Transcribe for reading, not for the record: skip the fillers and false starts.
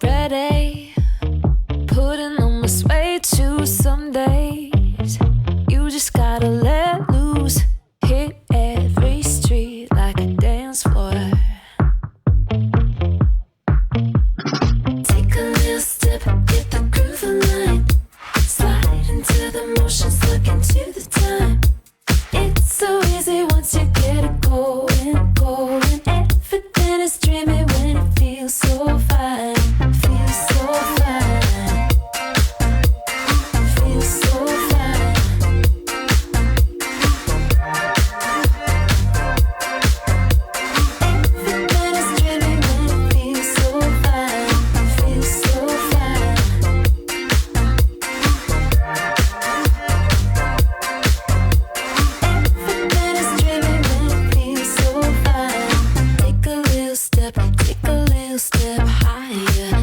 Ready, putting on my suede shoes some days. You just gotta let loose, hit every street like a dance floor. Take a little step, get the groove aligned. Slide into the motions, look into the time. It's so easy once you get it going, going. Everything is dreamy when it feels so fine. Feels so fine. Feels so fine. Everything is dreamy when it feels so fine. Feels so fine. Everything is dreamy when it feels so fine. Take a little step higher.